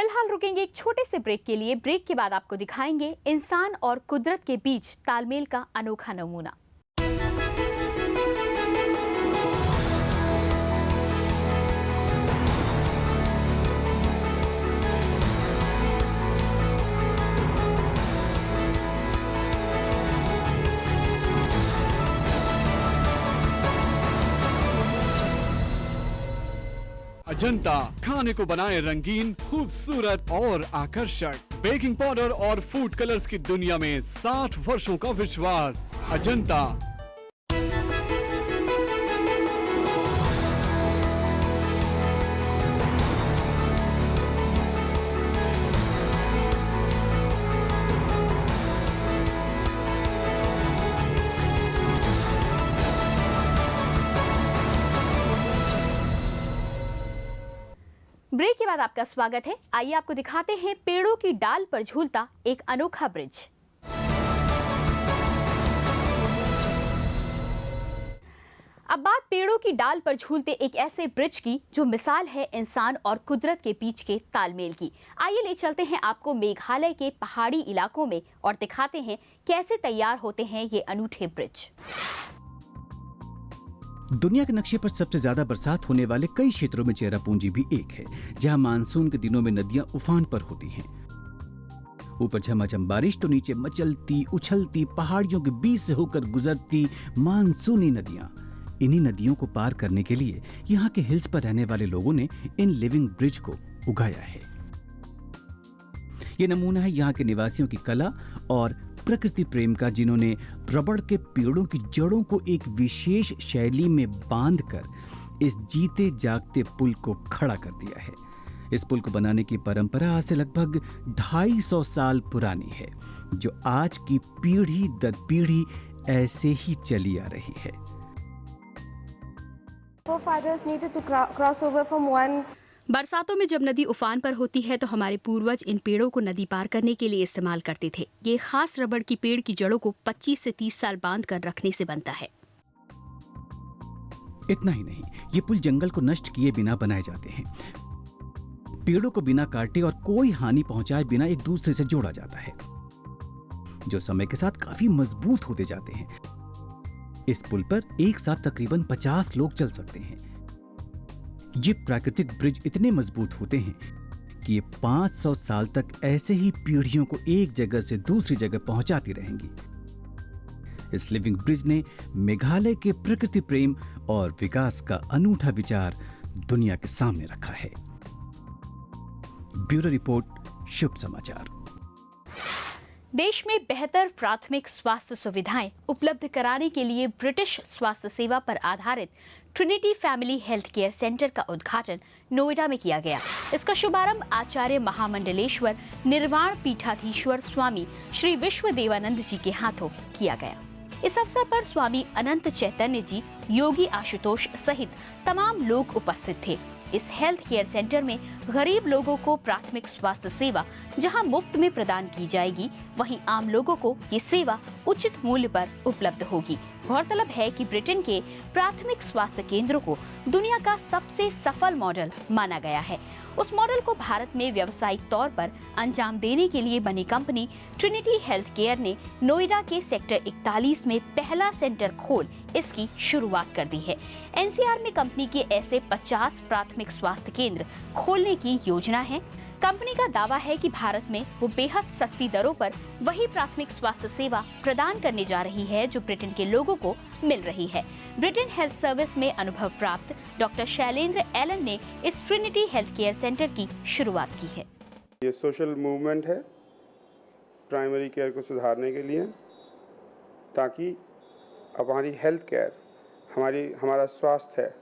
फिलहाल रुकेंगे एक छोटे से ब्रेक के लिए। ब्रेक के बाद आपको दिखाएंगे इंसान और कुदरत के बीच तालमेल का अनोखा नमूना। अजंता खाने को बनाए रंगीन, खूबसूरत और आकर्षक। बेकिंग पाउडर और फूड कलर्स की दुनिया में 60 वर्षों का विश्वास। अजंता। ब्रेक के बाद आपका स्वागत है। आइए आपको दिखाते हैं पेड़ों की डाल पर झूलता एक अनोखा ब्रिज। अब बात पेड़ों की डाल पर झूलते एक ऐसे ब्रिज की जो मिसाल है इंसान और कुदरत के बीच के तालमेल की। आइए ले चलते हैं आपको मेघालय के पहाड़ी इलाकों में और दिखाते हैं कैसे तैयार होते हैं ये अनूठे ब्रिज। दुनिया के नक्शे पर सबसे ज्यादा बरसात होने वाले कई क्षेत्रों में चेरापूंजी भी एक है, जहां मानसून के दिनों में नदियां उफान पर होती हैं। ऊपर झमाझम बारिश तो नीचे मचलती उछलती पहाड़ियों के बीच से होकर गुजरती मानसूनी नदियां। इन्हीं नदियों को पार करने के लिए यहाँ के हिल्स पर रहने वाले लोगों ने इन लिविंग ब्रिज को उगाया है। ये नमूना है यहाँ के निवासियों की कला और प्रकृति प्रेम का, जिन्होंने रबड़ के पेड़ों की जड़ों को एक विशेष शैली में बांधकर इस जीते जागते पुल को खड़ा कर दिया है। इस पुल को बनाने की परंपरा आज से लगभग 250 साल पुरानी है, जो आज की पीढ़ी दर पीढ़ी ऐसे ही चली आ रही है। बरसातों में जब नदी उफान पर होती है तो हमारे पूर्वज इन पेड़ों को नदी पार करने के लिए इस्तेमाल करते थे। ये खास रबड़ की पेड़ की जड़ों को 25 से 30 साल बांध कर रखने से बनता है। इतना ही नहीं, ये पुल जंगल को नष्ट किए बिना बनाए जाते हैं। पेड़ों को बिना काटे और कोई हानि पहुंचाए बिना एक दूसरे से जोड़ा जाता है, जो समय के साथ काफी मजबूत होते जाते हैं। इस पुल पर एक साथ तकरीबन 50 लोग चल सकते हैं। ये प्राकृतिक ब्रिज इतने मजबूत होते हैं कि ये 500 साल तक ऐसे ही पीढ़ियों को एक जगह से दूसरी जगह पहुंचाती रहेंगी। इस लिविंग ब्रिज ने मेघालय के प्रकृति प्रेम और विकास का अनूठा विचार दुनिया के सामने रखा है। ब्यूरो रिपोर्ट, शुभ समाचार। देश में बेहतर प्राथमिक स्वास्थ्य सुविधाएं उपलब्ध कराने के लिए ब्रिटिश स्वास्थ्य सेवा पर आधारित Trinity family health care centre का उद्घाटन नोएडा में किया गया। इसका शुभारंभ आचार्य महामंडलेश्वर निर्वाण पीठाधीश्वर स्वामी श्री विश्वदेवानंद जी के हाथों किया गया। इस अवसर पर स्वामी अनंत चैतन्य जी, योगी आशुतोष सहित तमाम लोग उपस्थित थे। इस हेल्थ केयर सेंटर में गरीब लोगों को प्राथमिक स्वास्थ्य सेवा जहां मुफ्त में प्रदान की जाएगी, वहीं आम लोगों को ये सेवा उचित मूल्य पर उपलब्ध होगी। गौरतलब है कि ब्रिटेन के प्राथमिक स्वास्थ्य केंद्रों को दुनिया का सबसे सफल मॉडल माना गया है। उस मॉडल को भारत में व्यावसायिक तौर पर अंजाम देने के लिए बनी कंपनी ट्रिनिटी हेल्थ केयर ने नोएडा के सेक्टर 41 में पहला सेंटर खोल इसकी शुरुआत कर दी है। एनसीआर में कंपनी के ऐसे 50 प्राथमिक स्वास्थ्य केंद्र खोलने की योजना है। कंपनी का दावा है कि भारत में वो बेहद सस्ती दरों पर वही प्राथमिक स्वास्थ्य सेवा प्रदान करने जा रही है जो ब्रिटेन के लोगों को मिल रही है। ब्रिटेन हेल्थ सर्विस में अनुभव प्राप्त डॉक्टर शैलेंद्र एलन ने इस ट्रिनिटी हेल्थ केयर सेंटर की शुरुआत की है। ये सोशल मूवमेंट है प्राइमरी केयर को सुधारने के लिए, ताकि हमारी हेल्थ केयर, हमारा स्वास्थ्य है,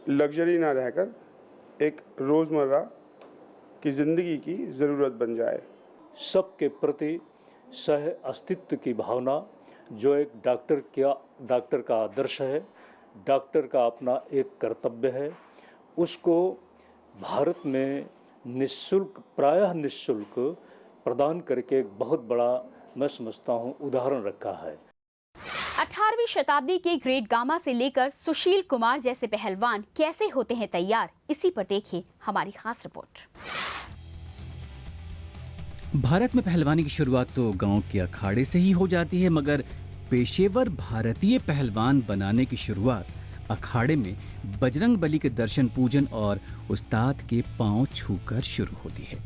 लग्जरी ना रहकर एक रोज़मर्रा की ज़िंदगी की ज़रूरत बन जाए। सबके प्रति सह अस्तित्व की भावना, जो एक डॉक्टर का आदर्श है, डॉक्टर का अपना एक कर्तव्य है, उसको भारत में प्रायः निःशुल्क प्रदान करके एक बहुत बड़ा, मैं समझता हूँ, उदाहरण रखा है। 18वीं शताब्दी के ग्रेट गामा से लेकर सुशील कुमार जैसे पहलवान कैसे होते हैं तैयार, इसी पर देखिए हमारी खास रिपोर्ट। भारत में पहलवानी की शुरुआत तो गांव के अखाड़े से ही हो जाती है, मगर पेशेवर भारतीय पहलवान बनाने की शुरुआत अखाड़े में बजरंग बली के दर्शन पूजन और उस्ताद के पांव छूकर शुरू होती है।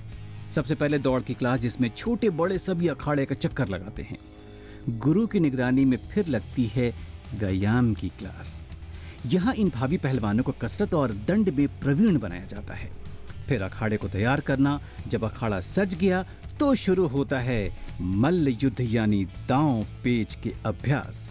सबसे पहले दौड़ की क्लास, जिसमें छोटे बड़े सभी अखाड़े का चक्कर लगाते हैं। गुरु की निगरानी में फिर लगती है व्यायाम की क्लास। यहाँ इन भावी पहलवानों को कसरत और दंड में प्रवीण बनाया जाता है। फिर अखाड़े को तैयार करना। जब अखाड़ा सज गया तो शुरू होता है मल्ल युद्ध, यानी दांव पेच के अभ्यास।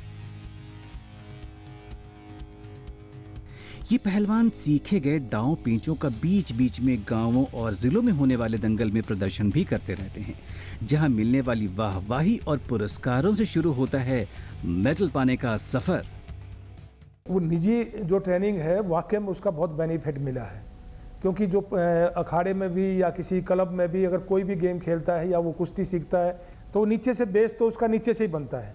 ये पहलवान सीखे गए दांव पेचों का बीच बीच में गांवों और जिलों में होने वाले दंगल में प्रदर्शन भी करते रहते हैं, जहां मिलने वाली वाहवाही और पुरस्कारों से शुरू होता है मेडल पाने का सफर। वो निजी जो ट्रेनिंग है वाकई में उसका बहुत बेनिफिट मिला है, क्योंकि जो अखाड़े में भी या किसी क्लब में भी अगर कोई भी गेम खेलता है या वो कुश्ती सीखता है तो नीचे से बेस तो उसका नीचे से ही बनता है।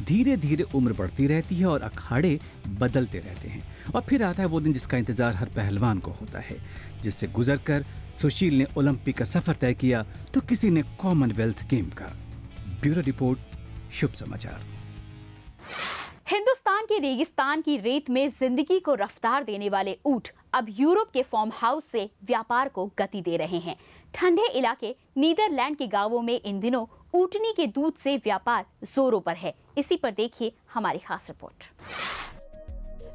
धीरे धीरे उम्र बढ़ती रहती है और अखाड़े बदलते रहते हैं, और फिर आता है वो दिन जिसका इंतजार हर पहलवान को होता है, जिससे गुजरकर सुशील ने ओलंपिक का सफर तय किया तो किसी ने कॉमनवेल्थ गेम का। ब्यूरो रिपोर्ट, शुभ समाचार। हिंदुस्तान के रेगिस्तान की रेत में जिंदगी को रफ्तार देने वाले ऊंट अब यूरोप के फार्म हाउस से व्यापार को गति दे रहे हैं। ठंडे इलाके नीदरलैंड के गांवों में इन दिनों ऊंटनी के दूध से व्यापार जोरों पर है। इसी पर देखिए हमारी खास रिपोर्ट।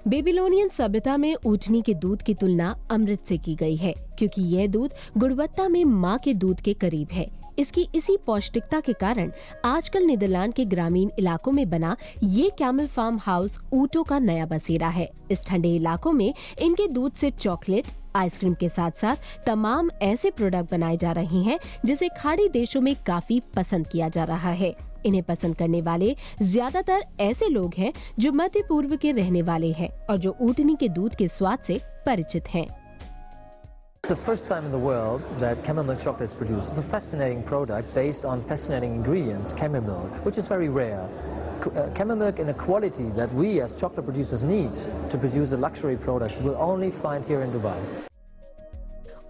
बेबीलोनियन सभ्यता में ऊंटनी के दूध की तुलना अमृत से की गई है, क्योंकि यह दूध गुणवत्ता में माँ के दूध के करीब है। इसकी इसी पौष्टिकता के कारण आजकल नीदरलैंड के ग्रामीण इलाकों में बना ये कैमल फार्म हाउस ऊंटों का नया बसेरा है। इस ठंडे इलाकों में इनके दूध से चॉकलेट, आइसक्रीम के साथ साथ तमाम ऐसे प्रोडक्ट बनाए जा रहे हैं जिसे खाड़ी देशों में काफी पसंद किया जा रहा है। इन्हें पसंद करने वाले ज्यादातर ऐसे लोग हैं जो मध्य पूर्व के रहने वाले हैं और जो ऊंटनी के दूध के स्वाद से परिचित हैं। The first time in the world that camel milk chocolate is produced. It's a fascinating product based on fascinating ingredients, camel milk, which is very rare. Camel milk in a quality that we as chocolate producers need to produce a luxury product we'll only find here in Dubai.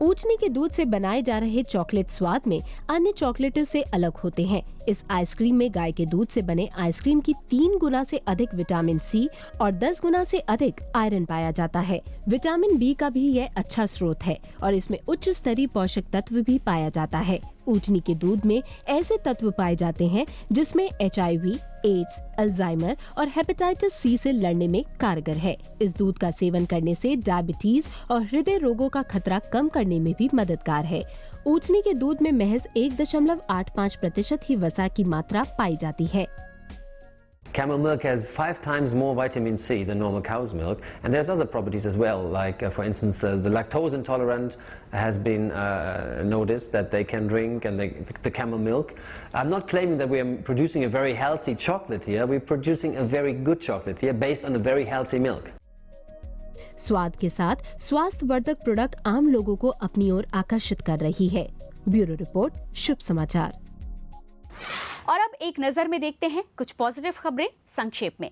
ऊंटनी के दूध से बनाए जा रहे chocolate स्वाद में अन्य चॉकलेटों से अलग होते हैं। इस आइसक्रीम में गाय के दूध से बने आइसक्रीम की 3 गुना से अधिक विटामिन सी और 10 गुना से अधिक आयरन पाया जाता है। विटामिन बी का भी यह अच्छा स्रोत है और इसमें उच्च स्तरीय पोषक तत्व भी पाया जाता है। ऊंटनी के दूध में ऐसे तत्व पाए जाते हैं जिसमें HIV, एड्स, अल्जाइमर और हेपेटाइटिस सी से लड़ने में कारगर है। इस दूध का सेवन करने से डायबिटीज और हृदय रोगों का खतरा कम करने में भी मददगार है। ऊंटनी के दूध में महज 1.85% ही वसा की मात्रा पाई जाती है। Camel milk has 5 times more vitamin C than normal cow's milk, and there's other properties as well, like for instance the lactose intolerant has been noticed that they can drink and the camel milk. I'm not claiming that we are producing a very healthy chocolate here, we're producing a very good chocolate here based on a very healthy milk. स्वाद के साथ स्वास्थ्यवर्धक product आम लोगों को अपनी ओर आकर्षित कर रही है। ब्यूरो रिपोर्ट, शुभ समाचार। और अब एक नजर में देखते हैं कुछ पॉजिटिव खबरें संक्षेप में।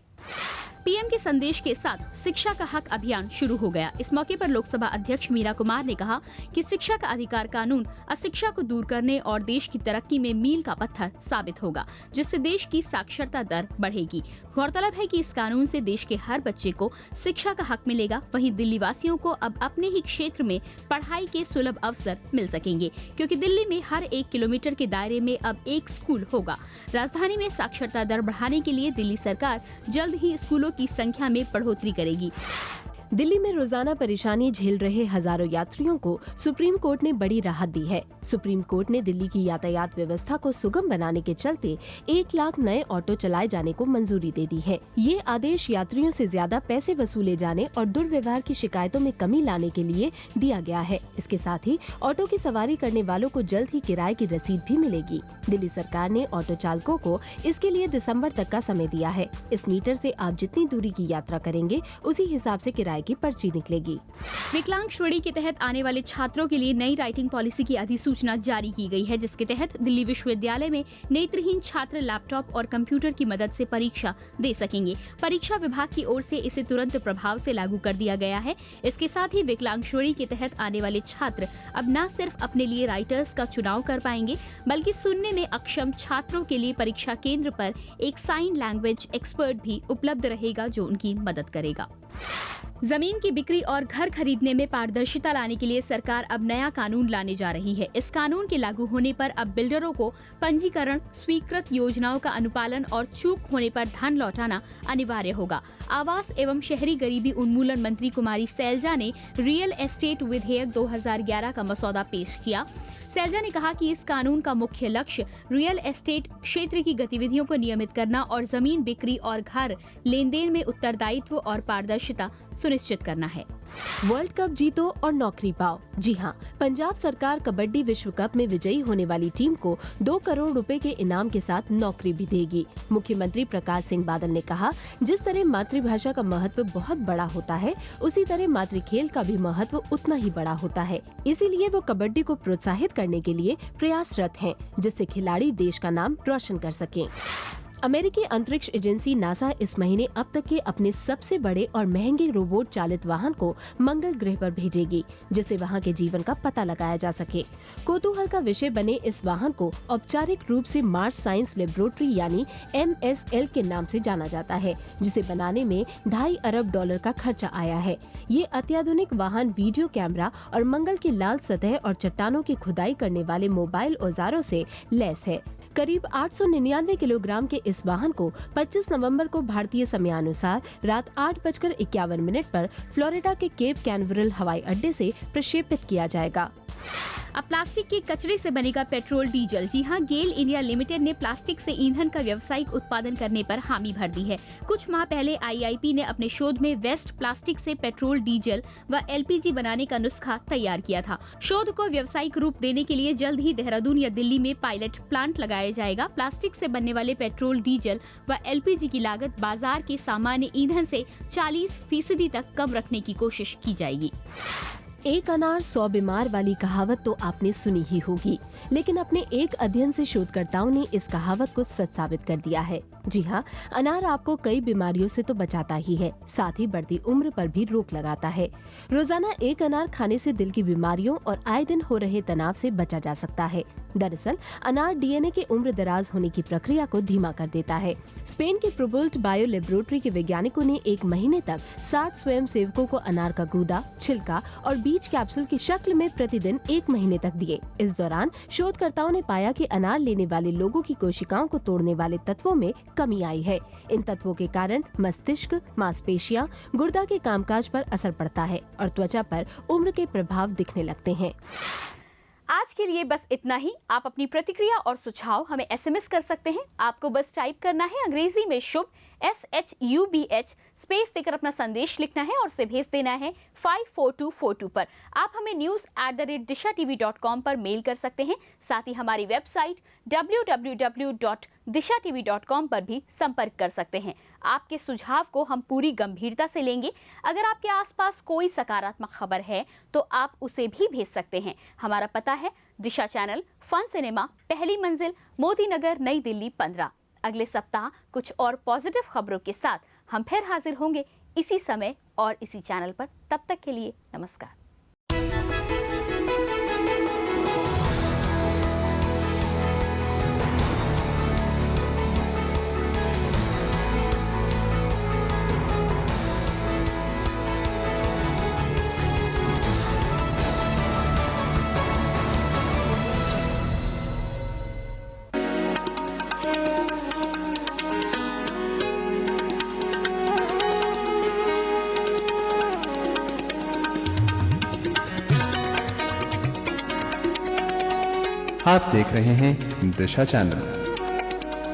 पीएम के संदेश के साथ शिक्षा का हक अभियान शुरू हो गया। इस मौके पर लोकसभा अध्यक्ष मीरा कुमार ने कहा कि शिक्षा का अधिकार कानून अशिक्षा को दूर करने और देश की तरक्की में मील का पत्थर साबित होगा, जिससे देश की साक्षरता दर बढ़ेगी। गौरतलब है कि इस कानून से देश के हर बच्चे को शिक्षा का हक मिलेगा। वहीं दिल्ली वासियों को अब अपने ही क्षेत्र में पढ़ाई के सुलभ अवसर मिल सकेंगे, क्योंकि दिल्ली में हर 1 किलोमीटर के दायरे में अब एक स्कूल होगा। राजधानी में साक्षरता दर बढ़ाने के लिए दिल्ली सरकार जल्द ही स्कूलों की संख्या में बढ़ोतरी करेगी। दिल्ली में रोजाना परेशानी झेल रहे हजारों यात्रियों को सुप्रीम कोर्ट ने बड़ी राहत दी है। सुप्रीम कोर्ट ने दिल्ली की यातायात व्यवस्था को सुगम बनाने के चलते 1 लाख नए ऑटो चलाए जाने को मंजूरी दे दी है। ये आदेश यात्रियों से ज्यादा पैसे वसूले जाने और दुर्व्यवहार की शिकायतों में कमी लाने के लिए दिया गया है। इसके साथ ही ऑटो की सवारी करने वालों को जल्द ही किराए की रसीद भी मिलेगी। दिल्ली सरकार ने ऑटो चालकों को इसके लिए दिसंबर तक का समय दिया है। इस मीटर से आप जितनी दूरी की यात्रा करेंगे उसी हिसाब से किराया न्याय की पर्ची निकलेगी। विकलांग श्रेणी के तहत आने वाले छात्रों के लिए नई राइटिंग पॉलिसी की अधिसूचना जारी की गई है, जिसके तहत दिल्ली विश्वविद्यालय में नेत्रहीन छात्र लैपटॉप और कंप्यूटर की मदद से परीक्षा दे सकेंगे। परीक्षा विभाग की ओर से इसे तुरंत प्रभाव से लागू कर दिया गया है। इसके साथ ही विकलांग श्रेणी के तहत आने वाले छात्र अब न सिर्फ अपने लिए राइटर्स का चुनाव कर पाएंगे, बल्कि सुनने में अक्षम छात्रों के लिए परीक्षा केंद्र पर एक साइन लैंग्वेज एक्सपर्ट भी उपलब्ध रहेगा जो उनकी मदद करेगा। जमीन की बिक्री और घर खरीदने में पारदर्शिता लाने के लिए सरकार अब नया कानून लाने जा रही है। इस कानून के लागू होने पर अब बिल्डरों को पंजीकरण, स्वीकृत योजनाओं का अनुपालन और चूक होने पर धन लौटाना अनिवार्य होगा। आवास एवं शहरी गरीबी उन्मूलन मंत्री कुमारी सैलजा ने रियल एस्टेट विधेयक 2011 का मसौदा पेश किया। सैलजा ने कहा कि इस कानून का मुख्य लक्ष्य रियल एस्टेट क्षेत्र की गतिविधियों को नियमित करना और जमीन बिक्री और घर लेन देन में उत्तरदायित्व और पारदर्शिता सुनिश्चित करना है। वर्ल्ड कप जीतो और नौकरी पाओ। जी हां, पंजाब सरकार कबड्डी विश्व कप में विजयी होने वाली टीम को 2 करोड़ रुपए के इनाम के साथ नौकरी भी देगी। मुख्यमंत्री प्रकाश सिंह बादल ने कहा, जिस तरह मातृभाषा का महत्व बहुत बड़ा होता है, उसी तरह मातृखेल का भी महत्व उतना ही बड़ा होता है। इसीलिए वो कबड्डी को प्रोत्साहित करने के लिए प्रयासरत हैं, जिससे खिलाड़ी देश का नाम रोशन कर सकें। अमेरिकी अंतरिक्ष एजेंसी नासा इस महीने अब तक के अपने सबसे बड़े और महंगे रोबोट चालित वाहन को मंगल ग्रह पर भेजेगी, जिससे वहां के जीवन का पता लगाया जा सके। कौतूहल का विषय बने इस वाहन को औपचारिक रूप से मार्स साइंस लेबोरेटरी यानी MSL के नाम से जाना जाता है, जिसे बनाने में $2.5 अरब का खर्चा आया है। ये अत्याधुनिक वाहन वीडियो कैमरा और मंगल की लाल सतह और चट्टानों की खुदाई करने वाले मोबाइल औजारों से लैस है। करीब 899 किलोग्राम के इस वाहन को 25 नवंबर को भारतीय समयानुसार रात 8:51 पर फ्लोरिडा के केप कैनवरल हवाई अड्डे से प्रक्षेपित किया जाएगा। अब प्लास्टिक के कचरे से बनेगा पेट्रोल डीजल। जी हां, गेल इंडिया लिमिटेड ने प्लास्टिक से ईंधन का व्यावसायिक उत्पादन करने पर हामी भर दी है। कुछ माह पहले IIP ने अपने शोध में वेस्ट प्लास्टिक से पेट्रोल, डीजल व LPG बनाने का नुस्खा तैयार किया था। शोध को व्यावसायिक रूप देने के लिए जल्द ही देहरादून या दिल्ली में पायलट प्लांट लगाया जाएगा। प्लास्टिक से बनने वाले पेट्रोल, डीजल व LPG की लागत बाजार के सामान्य ईंधन से 40% तक कम रखने की कोशिश की जाएगी। एक अनार 100 बीमार वाली कहावत तो आपने सुनी ही होगी, लेकिन अपने एक अध्ययन से शोधकर्ताओं ने इस कहावत को सच साबित कर दिया है। जी हाँ, अनार आपको कई बीमारियों से तो बचाता ही है, साथ ही बढ़ती उम्र पर भी रोक लगाता है। रोजाना एक अनार खाने से दिल की बीमारियों और आए दिन हो रहे तनाव से बचा जा सकता है। दरअसल अनार DNA के उम्र दराज होने की प्रक्रिया को धीमा कर देता है। स्पेन के प्रोबोल्ट बायो लेबोरेटरी के वैज्ञानिकों ने 1 महीने तक 60 स्वयं सेवकों को अनार का गूदा, छिलका और बीज कैप्सूल की शक्ल में प्रतिदिन 1 महीने तक दिए। इस दौरान शोधकर्ताओं ने पाया कि अनार लेने वाले लोगों की कोशिकाओं को तोड़ने वाले तत्वों में कमी आई है। इन तत्वों के कारण मस्तिष्क, मांसपेशियां, गुर्दा के कामकाज पर असर पड़ता है और त्वचा पर उम्र के प्रभाव दिखने लगते हैं। आज के लिए बस इतना ही। आप अपनी प्रतिक्रिया और सुझाव हमें SMS कर सकते हैं। आपको बस टाइप करना है अंग्रेजी में शुभ SHUBH स्पेस देकर अपना संदेश लिखना है और उसे भेज देना है 54242 पर। आप हमें news@dishatv.com पर मेल कर सकते हैं। साथ ही हमारी वेबसाइट www.dishatv.com पर भी संपर्क कर सकते हैं। आपके सुझाव को हम पूरी गंभीरता से लेंगे। अगर आपके आसपास कोई सकारात्मक खबर है तो आप उसे भी भेज सकते हैं। हमारा पता है दिशा चैनल, फन सिनेमा, पहली मंजिल, मोदी नगर, नई दिल्ली 15। अगले सप्ताह कुछ और पॉजिटिव खबरों के साथ हम फिर हाजिर होंगे इसी समय और इसी चैनल पर। तब तक के लिए नमस्कार। आप देख रहे हैं दिशा चैनल।